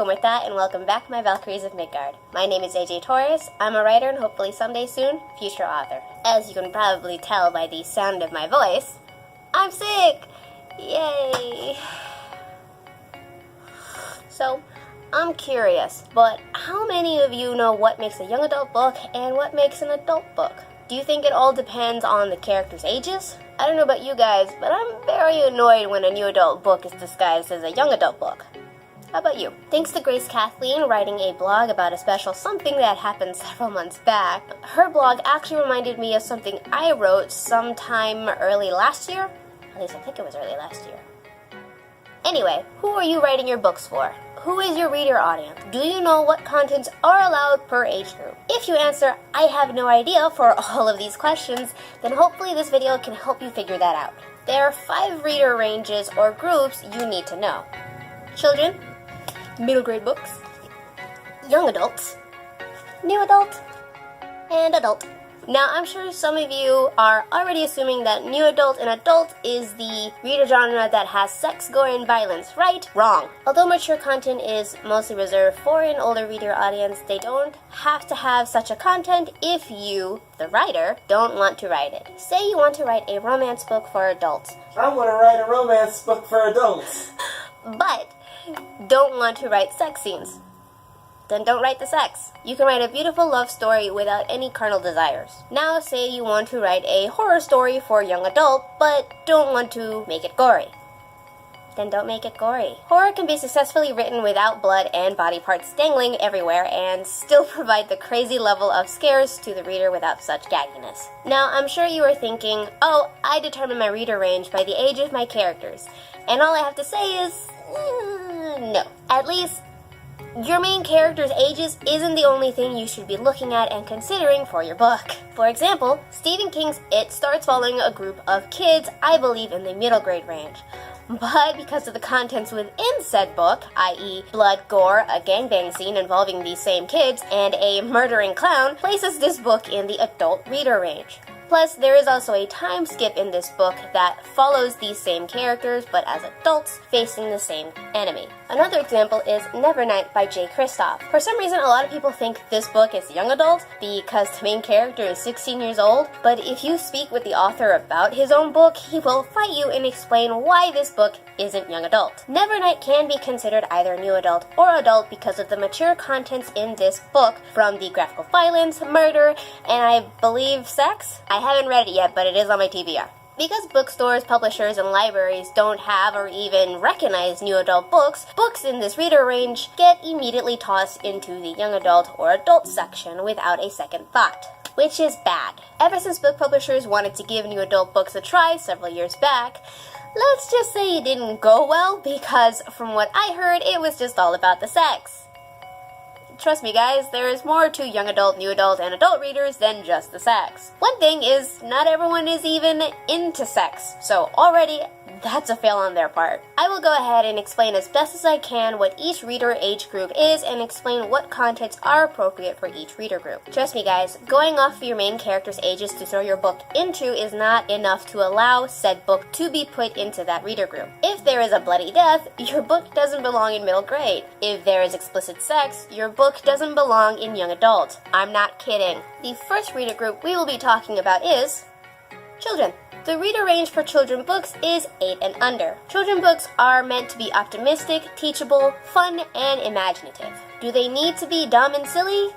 with that, and welcome back to my Valkyries of Midgard. My name is AJ Torres. I'm a writer and hopefully someday soon, future author. As you can probably tell by the sound of my voice, I'm sick! Yay! So, I'm curious, but how many of you know what makes a young adult book and what makes an adult book? Do you think it all depends on the characters' ages? I don't know about you guys, but I'm very annoyed when a new adult book is disguised as a young adult book. How about you? Thanks to Grace Kathleen writing a blog about a special something that happened several months back, her blog actually reminded me of something I wrote sometime early last year. At least I think it was early last year. Anyway, who are you writing your books for? Who is your reader audience? Do you know what contents are allowed per age group? If you answer, I have no idea for all of these questions, then hopefully this video can help you figure that out. There are 5 reader ranges or groups you need to know. Children, middle grade books, young adults, new adult, and adult. Now, I'm sure some of you are already assuming that new adult and adult is the reader genre that has sex, gore, and violence, right? Wrong. Although mature content is mostly reserved for an older reader audience, they don't have to have such a content if you, the writer, don't want to write it. Say you want to write a romance book for adults. I want to write a romance book for adults. But don't want to write sex scenes. Then don't write the sex. You can write a beautiful love story without any carnal desires. Now say you want to write a horror story for young adult, but don't want to make it gory. Then don't make it gory. Horror can be successfully written without blood and body parts dangling everywhere and still provide the crazy level of scares to the reader without such gagginess. Now, I'm sure you are thinking, oh, I determine my reader range by the age of my characters. And all I have to say is, no. At least, your main character's ages isn't the only thing you should be looking at and considering for your book. For example, Stephen King's It starts following a group of kids, I believe in the middle grade range. But because of the contents within said book, i.e. blood, gore, a gangbang scene involving these same kids, and a murdering clown, places this book in the adult reader range. Plus, there is also a time skip in this book that follows these same characters, but as adults facing the same enemy. Another example is Nevernight by J. Kristoff. For some reason, a lot of people think this book is young adult because the main character is 16 years old, but if you speak with the author about his own book, he will fight you and explain why this book isn't young adult. Nevernight can be considered either new adult or adult because of the mature contents in this book, from the graphical violence, murder, and I believe sex? I haven't read it yet, but it is on my TBR. Because bookstores, publishers, and libraries don't have or even recognize new adult books, books in this reader range get immediately tossed into the young adult or adult section without a second thought, which is bad. Ever since book publishers wanted to give new adult books a try several years back, let's just say it didn't go well because from what I heard, it was just all about the sex. Trust me guys, there is more to young adult, new adult, and adult readers than just the sex. One thing is, not everyone is even into sex, so already that's a fail on their part. I will go ahead and explain as best as I can what each reader age group is and explain what contents are appropriate for each reader group. Trust me guys, going off of your main character's ages to throw your book into is not enough to allow said book to be put into that reader group. If there is a bloody death, your book doesn't belong in middle grade. If there is explicit sex, your book doesn't belong in young adult. I'm not kidding. The first reader group we will be talking about is children. The reader range for children books is 8 and under. Children books are meant to be optimistic, teachable, fun, and imaginative. Do they need to be dumb and silly?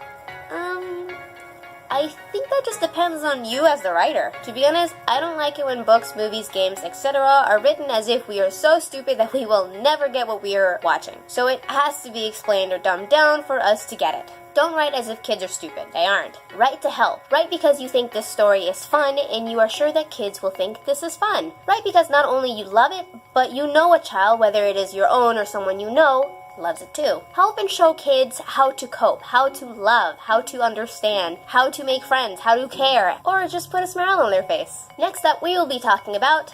I think that just depends on you as the writer. To be honest, I don't like it when books, movies, games, etc. are written as if we are so stupid that we will never get what we are watching. So it has to be explained or dumbed down for us to get it. Don't write as if kids are stupid. They aren't. Write to help. Write because you think this story is fun and you are sure that kids will think this is fun. Write because not only you love it, but you know a child, whether it is your own or someone you know, loves it too. Help and show kids how to cope, how to love, how to understand, how to make friends, how to care, or just put a smile on their face. Next up, we will be talking about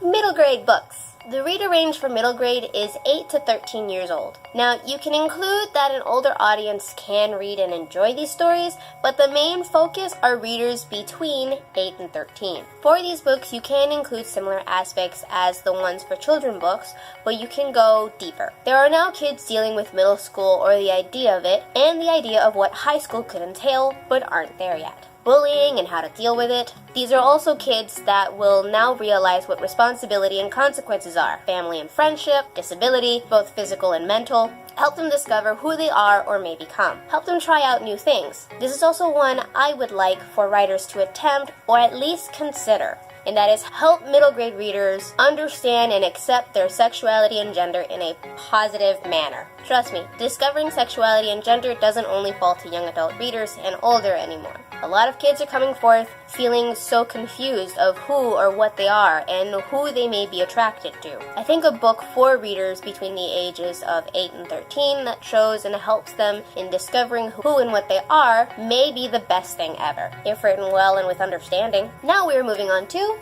middle grade books. The reader range for middle grade is 8 to 13 years old. Now, you can include that an older audience can read and enjoy these stories, but the main focus are readers between 8 and 13. For these books, you can include similar aspects as the ones for children books, but you can go deeper. There are now kids dealing with middle school or the idea of it, and the idea of what high school could entail, but aren't there yet. Bullying and how to deal with it. These are also kids that will now realize what responsibility and consequences are. Family and friendship, disability, both physical and mental. Help them discover who they are or may become. Help them try out new things. This is also one I would like for writers to attempt or at least consider. And that is help middle grade readers understand and accept their sexuality and gender in a positive manner. Trust me, discovering sexuality and gender doesn't only fall to young adult readers and older anymore. A lot of kids are coming forth feeling so confused of who or what they are and who they may be attracted to. I think a book for readers between the ages of 8 and 13 that shows and helps them in discovering who and what they are may be the best thing ever, if written well and with understanding. Now we are moving on to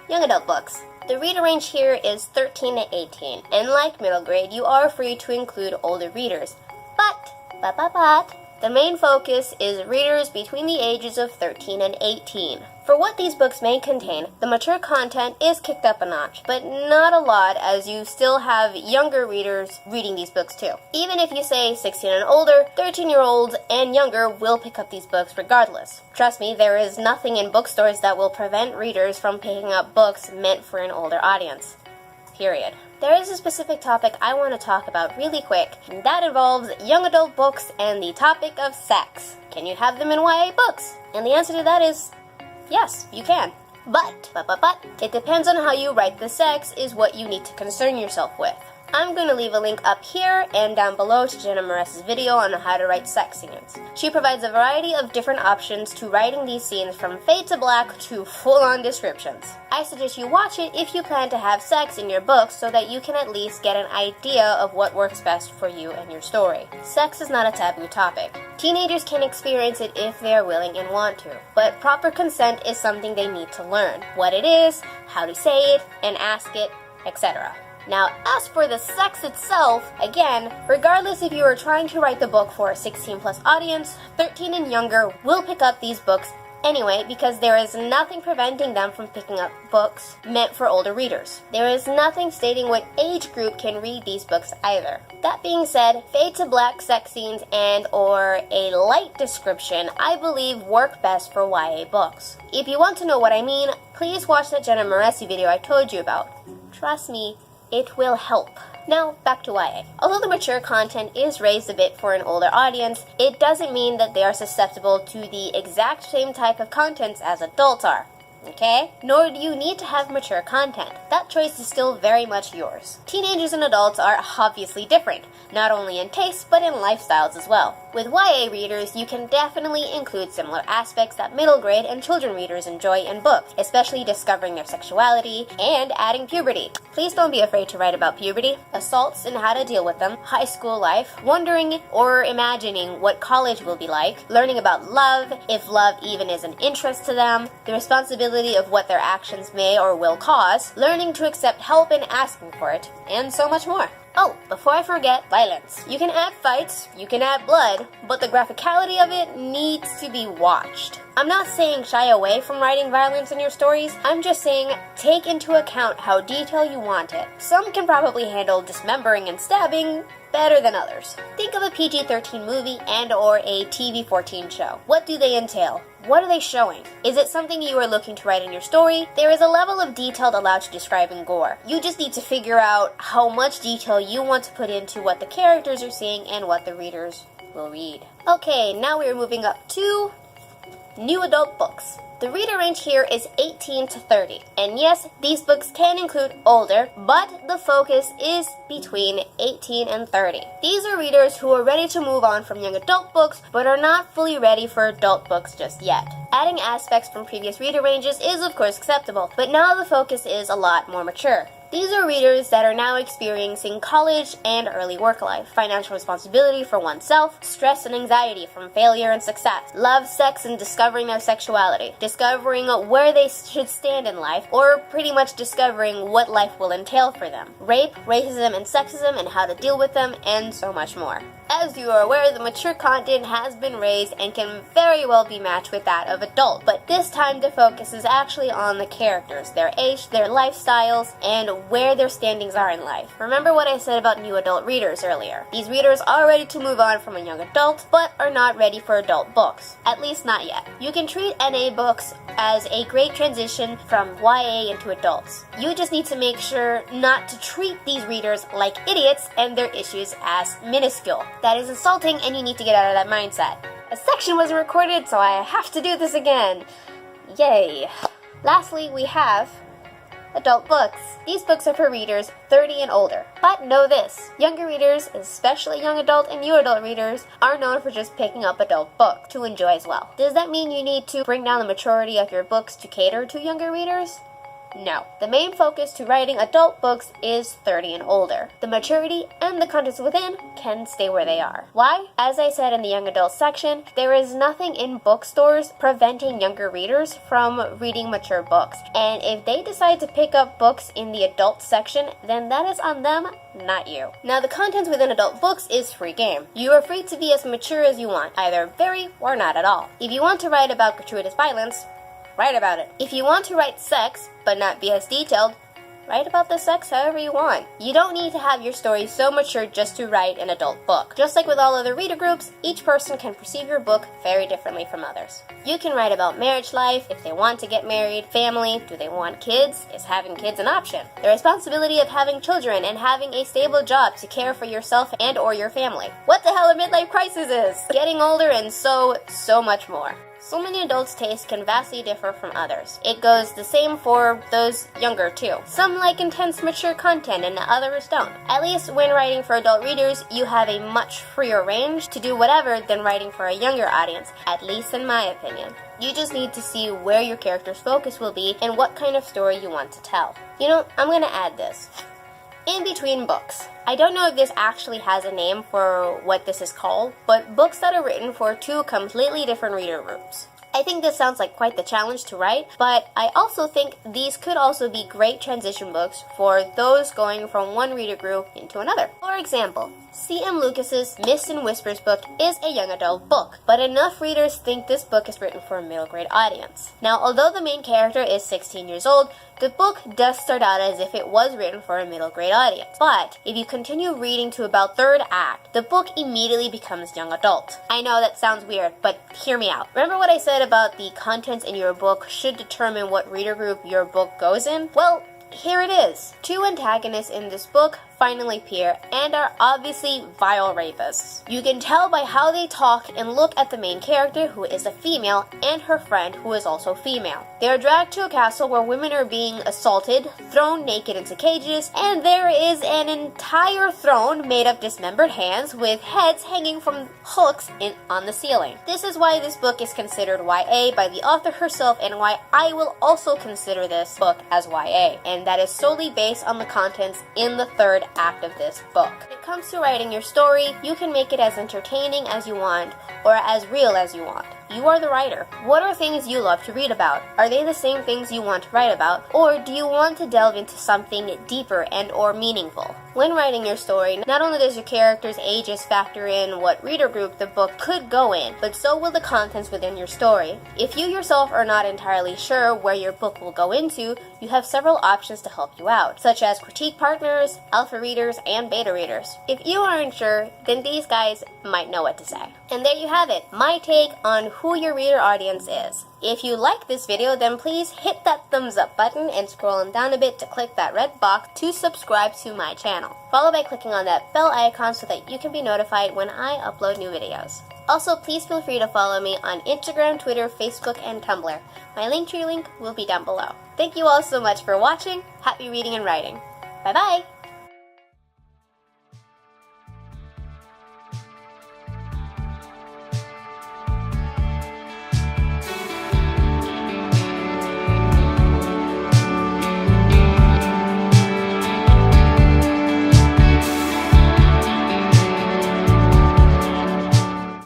young adult books. The reader range here is 13 to 18, and like middle grade, you are free to include older readers. But, the main focus is readers between the ages of 13 and 18. For what these books may contain, the mature content is kicked up a notch, but not a lot as you still have younger readers reading these books too. Even if you say 16 and older, 13-year-olds and younger will pick up these books regardless. Trust me, there is nothing in bookstores that will prevent readers from picking up books meant for an older audience. Period. There is a specific topic I want to talk about really quick, and that involves young adult books and the topic of sex. Can you have them in YA books? And the answer to that is yes, you can. But, it depends on how you write the sex is what you need to concern yourself with. I'm going to leave a link up here and down below to Jenna Moreci's video on how to write sex scenes. She provides a variety of different options to writing these scenes from fade to black to full-on descriptions. I suggest you watch it if you plan to have sex in your books so that you can at least get an idea of what works best for you and your story. Sex is not a taboo topic. Teenagers can experience it if they are willing and want to, but proper consent is something they need to learn. What it is, how to say it, and ask it, etc. Now, as for the sex itself, again, regardless if you are trying to write the book for a 16+ audience, 13 and younger will pick up these books anyway because there is nothing preventing them from picking up books meant for older readers. There is nothing stating what age group can read these books either. That being said, fade to black sex scenes and or a light description I believe work best for YA books. If you want to know what I mean, please watch that Jenna Moreci video I told you about. Trust me, it will help. Now, back to YA. Although the mature content is raised a bit for an older audience, it doesn't mean that they are susceptible to the exact same type of contents as adults are. Okay? Nor do you need to have mature content. That choice is still very much yours. Teenagers and adults are obviously different, not only in taste, but in lifestyles as well. With YA readers, you can definitely include similar aspects that middle grade and children readers enjoy in books, especially discovering their sexuality and adding puberty. Please don't be afraid to write about puberty, assaults and how to deal with them, high school life, wondering or imagining what college will be like, learning about love, if love even is an interest to them, the responsibility of what their actions may or will cause, learning to accept help and asking for it, and so much more. Oh, before I forget, violence. You can add fights, you can add blood, but the graphicality of it needs to be watched. I'm not saying shy away from writing violence in your stories, I'm just saying take into account how detailed you want it. Some can probably handle dismembering and stabbing better than others. Think of a PG-13 movie and or a TV-14 show. What do they entail? What are they showing? Is it something you are looking to write in your story? There is a level of detail allowed to describe in gore. You just need to figure out how much detail you want to put into what the characters are seeing and what the readers will read. Okay, now we are moving up to new adult books. The reader range here is 18 to 30. And yes, these books can include older, but the focus is between 18 and 30. These are readers who are ready to move on from young adult books, but are not fully ready for adult books just yet. Adding aspects from previous reader ranges is of course acceptable, but now the focus is a lot more mature. These are readers that are now experiencing college and early work life, financial responsibility for oneself, stress and anxiety from failure and success, love, sex, and discovering their sexuality, discovering where they should stand in life, or pretty much discovering what life will entail for them, rape, racism, and sexism, and how to deal with them, and so much more. As you are aware, the mature content has been raised and can very well be matched with that of adult, but this time the focus is actually on the characters, their age, their lifestyles, and where their standings are in life. Remember what I said about new adult readers earlier. These readers are ready to move on from a young adult, but are not ready for adult books. At least not yet. You can treat NA books as a great transition from YA into adults. You just need to make sure not to treat these readers like idiots and their issues as minuscule. That is insulting, and you need to get out of that mindset. A section wasn't recorded, so I have to do this again. Yay. Lastly, we have adult books. These books are for readers 30 and older. But know this, younger readers, especially young adult and new adult readers, are known for just picking up adult books to enjoy as well. Does that mean you need to bring down the maturity of your books to cater to younger readers? No. The main focus to writing adult books is 30 and older. The maturity and the contents within can stay where they are. Why? As I said in the young adult section, there is nothing in bookstores preventing younger readers from reading mature books. And if they decide to pick up books in the adult section, then that is on them, not you. Now, the contents within adult books is free game. You are free to be as mature as you want, either very or not at all. If you want to write about gratuitous violence, write about it. If you want to write sex, but not be as detailed, write about the sex however you want. You don't need to have your story so mature just to write an adult book. Just like with all other reader groups, each person can perceive your book very differently from others. You can write about marriage life, if they want to get married, family, do they want kids, is having kids an option, the responsibility of having children and having a stable job to care for yourself and or your family, what the hell a midlife crisis is, getting older, and so much more. So many adults' tastes can vastly differ from others. It goes the same for those younger too. Some like intense, mature content and others don't. At least when writing for adult readers, you have a much freer range to do whatever than writing for a younger audience, at least in my opinion. You just need to see where your character's focus will be and what kind of story you want to tell. You know, I'm gonna add this. In between books. I don't know if this actually has a name for what this is called, but books that are written for two completely different reader groups. I think this sounds like quite the challenge to write, but I also think these could also be great transition books for those going from one reader group into another. For example, C.M. Lucas's Mist and Whispers book is a young adult book, but enough readers think this book is written for a middle grade audience. Now, although the main character is 16 years old, the book does start out as if it was written for a middle grade audience. But if you continue reading to about third act, the book immediately becomes young adult. I know that sounds weird, but hear me out. Remember what I said about the contents in your book should determine what reader group your book goes in? Well, here it is. Two antagonists in this book finally appear and are obviously vile rapists. You can tell by how they talk and look at the main character, who is a female, and her friend, who is also female. They are dragged to a castle where women are being assaulted, thrown naked into cages, and there is an entire throne made of dismembered hands with heads hanging from hooks on the ceiling. This is why this book is considered YA by the author herself, and why I will also consider this book as YA, and that is solely based on the contents in the third act of this book. When it comes to writing your story, you can make it as entertaining as you want or as real as you want. You are the writer. What are things you love to read about? Are they the same things you want to write about, or do you want to delve into something deeper and or meaningful? When writing your story, not only does your character's ages factor in what reader group the book could go in, but so will the contents within your story. If you yourself are not entirely sure where your book will go into, you have several options to help you out, such as critique partners, alpha readers, and beta readers. If you aren't sure, then these guys might know what to say. And there you have it, my take on who your reader audience is. If you like this video, then please hit that thumbs up button and scroll on down a bit to click that red box to subscribe to my channel. Follow by clicking on that bell icon so that you can be notified when I upload new videos. Also, please feel free to follow me on Instagram, Twitter, Facebook, and Tumblr. My Linktree link will be down below. Thank you all so much for watching. Happy reading and writing. Bye bye!